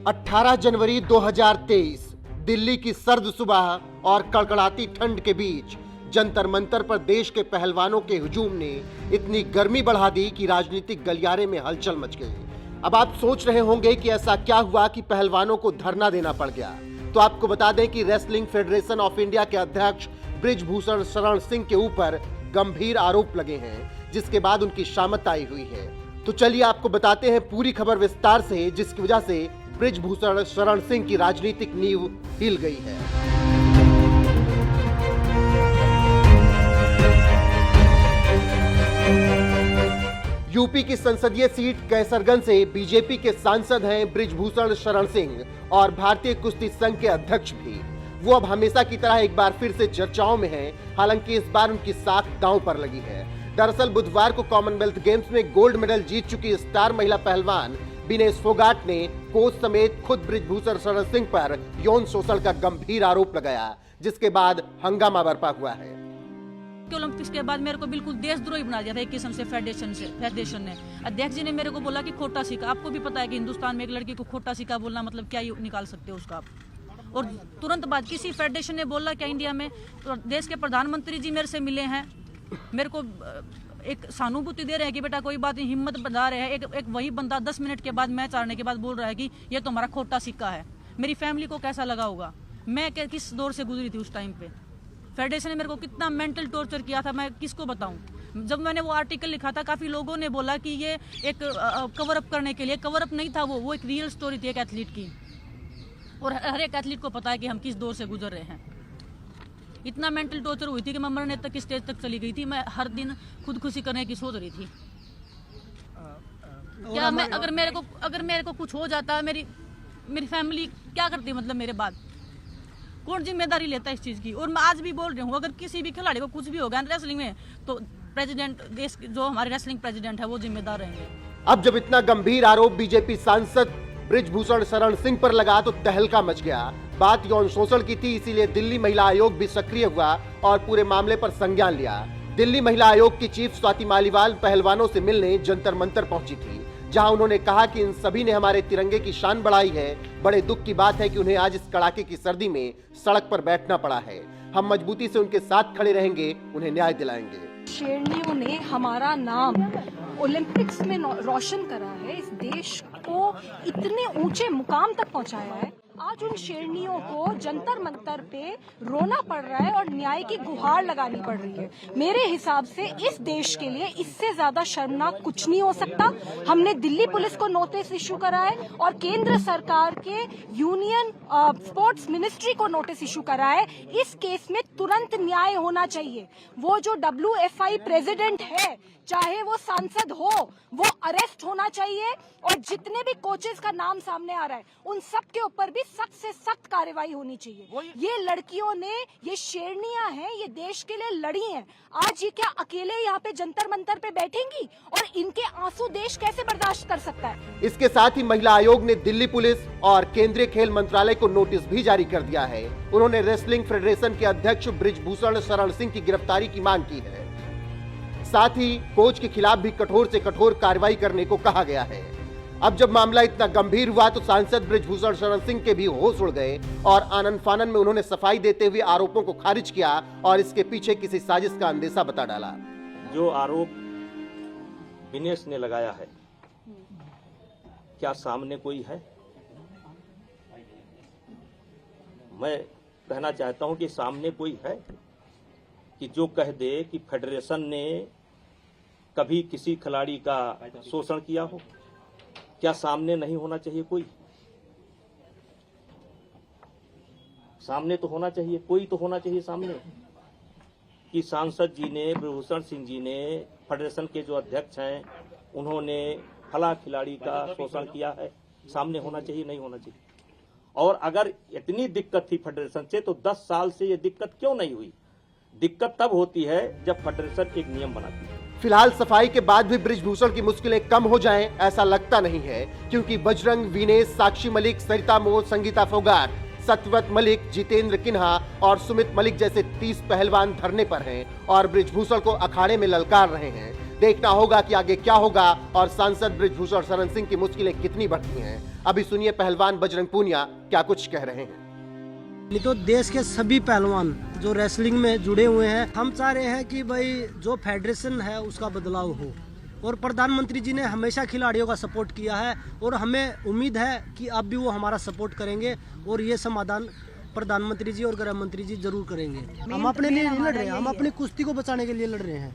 18 जनवरी 2023 दिल्ली की सर्द सुबह और कड़कड़ाती ठंड के बीच जंतर मंतर पर देश के पहलवानों के हुजूम ने इतनी गर्मी बढ़ा दी कि राजनीतिक गलियारे में हलचल मच गई। अब आप सोच रहे होंगे कि ऐसा क्या हुआ कि पहलवानों को धरना देना पड़ गया। तो आपको बता दें कि रेसलिंग फेडरेशन ऑफ इंडिया के अध्यक्ष बृजभूषण शरण सिंह के ऊपर गंभीर आरोप लगे हैं, जिसके बाद उनकी शामत आई हुई है। तो चलिए आपको बताते हैं पूरी खबर विस्तार से, जिसकी वजह से बृजभूषण शरण सिंह की राजनीतिक नींव हिल गई है। यूपी की संसदीय सीट कैसरगंज से बीजेपी के सांसद हैं बृजभूषण शरण सिंह और भारतीय कुश्ती संघ के अध्यक्ष भी। वो अब हमेशा की तरह एक बार फिर से चर्चाओं में हैं, हालांकि इस बार उनकी साख दांव पर लगी है। दरअसल बुधवार को कॉमनवेल्थ गेम्स में गोल्ड मेडल जीत चुकी स्टार महिला पहलवान विनेश फोगाट ने कोच समेत खुद बृजभूषण शरण सिंह पर यौन शोषण का गंभीर आरोप लगाया, जिसके बाद हंगामा बरपा हुआ है। ओलंपिक्स के बाद मेरे को बिल्कुल देशद्रोही बना दिया था एक किस्म से फेडरेशन ने। अध्यक्ष जी ने मेरे को बोला कि खोटा सिक्का। आपको भी पता है कि हिंदुस्तान में एक लड़की को खोटा सिक्का बोलना मतलब क्या निकाल सकते हो उसका आप। और तुरंत बाद किसी फेडरेशन ने बोला क्या इंडिया में तो देश के प्रधानमंत्री जी मेरे से मिले हैं, मेरे को एक सहानुभूति दे रहे हैं कि बेटा कोई बात नहीं, हिम्मत बढ़ा रहे हैं। एक वही बंदा 10 मिनट के बाद मैच हारने के बाद बोल रहा है कि ये तो हमारा खोटा सिक्का है। मेरी फैमिली को कैसा लगा होगा, मैं किस दौर से गुजरी थी उस टाइम पे। फेडरेशन ने मेरे को कितना मेंटल टॉर्चर किया था, मैं किसको बताऊं। जब मैंने वो आर्टिकल लिखा था, काफ़ी लोगों ने बोला कि ये एक कवर अप करने के लिए, कवर अप नहीं था वो एक रियल स्टोरी थी एक एथलीट की। और हर एक एथलीट को पता है कि हम किस दौर से गुजर रहे हैं। इतना मेंटल टॉर्चर हुई थी कि मैं मरने तक की स्टेज तक चली गई थी। मैं हर दिन खुदकुशी करने की सोच रही थी। क्या मैं अगर मेरे को कुछ हो जाता, मेरी फैमिली क्या करती, मतलब मेरे बाद कौन जिम्मेदारी लेता है इस चीज़ की। और मैं आज भी बोल रही हूँ, अगर किसी भी खिलाड़ी को कुछ भी होगा रेसलिंग में तो प्रेसिडेंट, देश जो हमारे रेसलिंग प्रेसिडेंट है वो जिम्मेदार रहेंगे। अब जब इतना गंभीर आरोप बीजेपी सांसद बृजभूषण शरण सिंह पर लगा तो तहलका मच गया। बात यौन शोषण की थी, इसीलिए दिल्ली महिला आयोग भी सक्रिय हुआ और पूरे मामले पर संज्ञान लिया। दिल्ली महिला आयोग की चीफ स्वाति मालीवाल पहलवानों से मिलने जंतर मंतर पहुंची थी, जहां उन्होंने कहा कि इन सभी ने हमारे तिरंगे की शान बढ़ाई है। बड़े दुख की बात है कि उन्हें आज इस कड़ाके की सर्दी में सड़क पर बैठना पड़ा है। हम मजबूती से उनके साथ खड़े रहेंगे, उन्हें न्याय दिलाएंगे। शेरनियों ने हमारा नाम ओलंपिक्स में रोशन करा है, इस देश को इतने ऊंचे मुकाम तक पहुंचाया है। आज उन शेरनियों को जंतर मंतर पे रोना पड़ रहा है और न्याय की गुहार लगानी पड़ रही है। मेरे हिसाब से इस देश के लिए इससे ज्यादा शर्मनाक कुछ नहीं हो सकता। हमने दिल्ली पुलिस को नोटिस इशू करा है और केंद्र सरकार के यूनियन स्पोर्ट्स मिनिस्ट्री को नोटिस इशू करा है। इस केस में तुरंत न्याय होना चाहिए। वो जो WFI प्रेसिडेंट है, चाहे वो सांसद हो, वो अरेस्ट होना चाहिए। और जितने भी कोचेस का नाम सामने आ रहा है, उन सब के ऊपर भी सख्त से सख्त कार्रवाई होनी चाहिए। ये लड़कियों ने, ये शेरनियां हैं, ये देश के लिए लड़ी हैं। आज ये क्या अकेले यहाँ पे जंतर मंतर पे बैठेंगी? और इनके आंसू देश कैसे बर्दाश्त कर सकता है? इसके साथ ही महिला आयोग ने दिल्ली पुलिस और केंद्रीय खेल मंत्रालय को नोटिस भी जारी कर दिया है। उन्होंने रेसलिंग फेडरेशन के अध्यक्ष बृजभूषण शरण सिंह की गिरफ्तारी की मांग की है। साथ ही कोच के खिलाफ भी कठोर से कठोर कार्रवाई करने को कहा गया है। अब जब मामला इतना गंभीर हुआ तो सांसद बृजभूषण शरण सिंह के भी होश उड़ गए और आनन फानन में उन्होंने सफाई देते हुए आरोपों को खारिज किया और इसके पीछे किसी साजिश का अंदेशा बता डाला। जो आरोप विनेश ने लगाया है, क्या सामने कोई है? मैं कहना चाहता हूं कि सामने कोई है कि जो कह दे कि फेडरेशन ने कभी किसी खिलाड़ी का शोषण किया हो। क्या सामने नहीं होना चाहिए? कोई सामने तो होना चाहिए, कोई तो होना चाहिए सामने कि सांसद जी ने, बृजभूषण सिंह जी ने, फेडरेशन के जो अध्यक्ष हैं, उन्होंने फला खिलाड़ी का शोषण किया है। सामने होना चाहिए, नहीं होना चाहिए। और अगर इतनी दिक्कत थी फेडरेशन से तो 10 साल से ये दिक्कत क्यों नहीं हुई? दिक्कत तब होती है जब फेडरेशन एक नियम बनाती है। फिलहाल सफाई के बाद भी बृजभूषण की मुश्किलें कम हो जाएं ऐसा लगता नहीं है, क्योंकि बजरंग, विनेश, साक्षी मलिक, सरिता मोर, संगीता फोगाट, सत्यव्रत मलिक, जितेंद्र किन्हा और सुमित मलिक जैसे 30 पहलवान धरने पर हैं और बृजभूषण को अखाड़े में ललकार रहे हैं। देखना होगा कि आगे क्या होगा और सांसद बृजभूषण शरण सिंह की मुश्किलें कितनी बढ़ती हैं। अभी सुनिए पहलवान बजरंग पूनिया क्या कुछ कह रहे हैं। नहीं तो देश के सभी पहलवान जो रेसलिंग में जुड़े हुए हैं, हम चाह रहे हैं कि भाई जो फेडरेशन है उसका बदलाव हो। और प्रधानमंत्री जी ने हमेशा खिलाड़ियों का सपोर्ट किया है और हमें उम्मीद है कि अब भी वो हमारा सपोर्ट करेंगे और ये समाधान प्रधानमंत्री जी और गृह मंत्री जी जरूर करेंगे। हम अपने लिए नहीं लड़ रहे हैं, हम अपनी कुश्ती को बचाने के लिए लड़ रहे हैं।